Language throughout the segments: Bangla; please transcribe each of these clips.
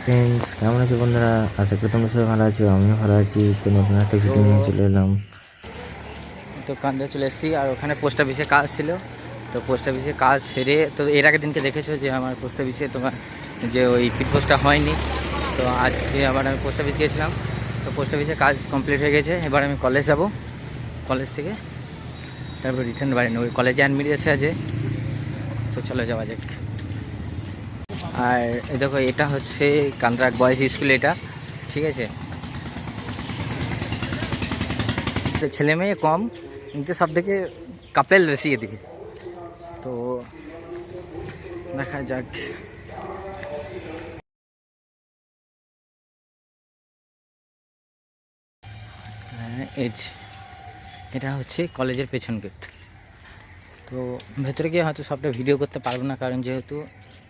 ফ্রেন্ডস, কেমন আছো বন্ধুরা? আশা করি তোমরা সবাই ভালো আছো, আমিও ভালো আছি। তো নতুন একটা ভিডিও নিয়ে চলে এলাম। তো কান্দে চলে এসেছি, আর ওখানে পোস্ট অফিসে কাজ ছিল। তো পোস্ট অফিসে কাজ সেরে, তো এর আগের দিনকে দেখেছো যে আমার পোস্ট অফিসে তোমার যে ওই পিট পোস্টটা হয়নি। তো আজকে আবার আমি পোস্ট অফিস গিয়েছিলাম। তো পোস্ট অফিসে কাজ কমপ্লিট হয়ে গেছে। এবার আমি কলেজ যাব, কলেজ থেকে তারপর রিটার্ন বাড়ি নেব। ওই কলেজে অ্যাডমিট আছে আজ, তো চলে যাওয়া যাক। আর এই দেখো, এটা হচ্ছে কান্দ্রাক বয়েজ স্কুল, এটা ঠিক আছে। ছেলে মেয়ে কম, কিন্তু সব থেকে কাপেল বেশি এদিকে। তো দেখা যাক। হ্যাঁ, এটা হচ্ছে কলেজের পেছন গেট। তো ভেতরে গিয়ে হয়তো সবটা ভিডিও করতে পারবো না, কারণ যেহেতু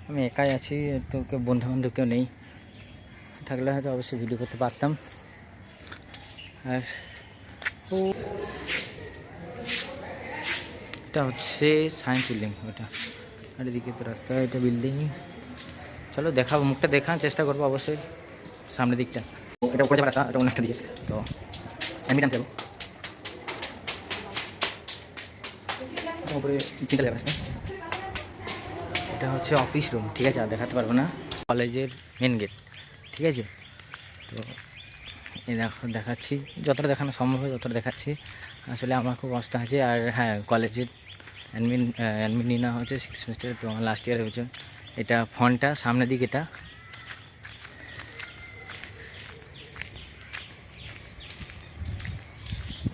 আমি একাই আছি, তো কেউ বন্ধু বান্ধব কেউ নেই। থাকলে হয়তো অবশ্যই ভিডিও করতে পারতাম। আর এটা হচ্ছে সায়েন্স বিল্ডিং, ওটা। আর এদিকে তো রাস্তা, এটা বিল্ডিং। চলো দেখাবো, মুখটা দেখার চেষ্টা করবো অবশ্যই সামনের দিকটা। এটা উপরে যাবে রাস্তা, এটা অন্য একটা দিকে। তো আমি জানতে যাবো উপরে, চিন্তা যাবে রাস্তা। এটা হচ্ছে অফিস রুম, ঠিক আছে। আর দেখাতে পারবো না, কলেজের মেন গেট, ঠিক আছে। তো এই দেখো, দেখাচ্ছি যতটা দেখানো সম্ভব হয় ততটা দেখাচ্ছি। আসলে আমার খুব কষ্ট আছে। আর হ্যাঁ, কলেজের অ্যাডমিন নেওয়া হচ্ছে সিক্স সেমিস্টারে, তো লাস্ট ইয়ারে হচ্ছে। এটা ফন্টটা সামনের দিকে, এটা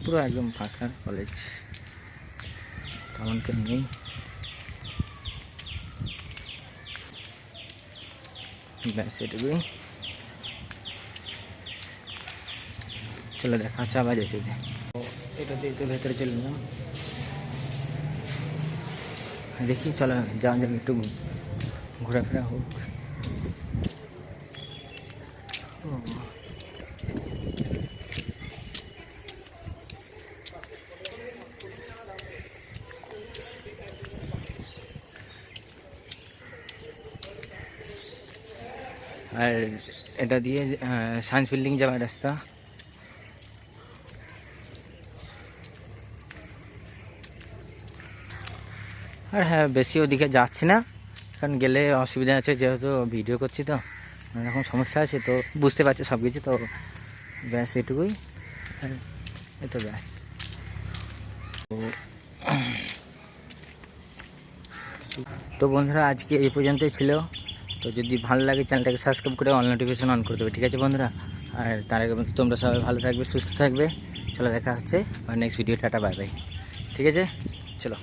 পুরো একদম ফাঁকা কলেজ, তেমন কেউ নেই। ব্যাস এটুকুই। চলো দেখা হচ্ছে আবার এসে যে এটা দিয়ে একটু ভেতরে চলে এলাম। দেখি, চলো যাওয়া যাক, একটু ঘোরাফেরা হোক। আর এটা দিয়ে সায়েন্স বিল্ডিং যাওয়ার রাস্তা। আর হ্যাঁ, বেশি ওদিকে যাচ্ছি না, কারণ গেলে অসুবিধা আছে, যেহেতু ভিডিও করছি তো এরকম সমস্যা আছে, তো বুঝতে পারছি সব কিছু। তো ব্যাস এটুকুই, এতো ব্যাস। তো বন্ধুরা, আজকে এই পর্যন্তই ছিল। তো যদি ভালো লাগে চ্যানেলটাকে সাবস্ক্রাইব করে অল নোটিফিকেশন অন করে দেবে, ঠিক আছে বন্ধুরা। আর তার আগে তোমরা সবাই ভালো থাকবে, সুস্থ থাকবে। চলো দেখা হচ্ছে আর next video. Ta ta, bye bye, ঠিক আছে। চলো।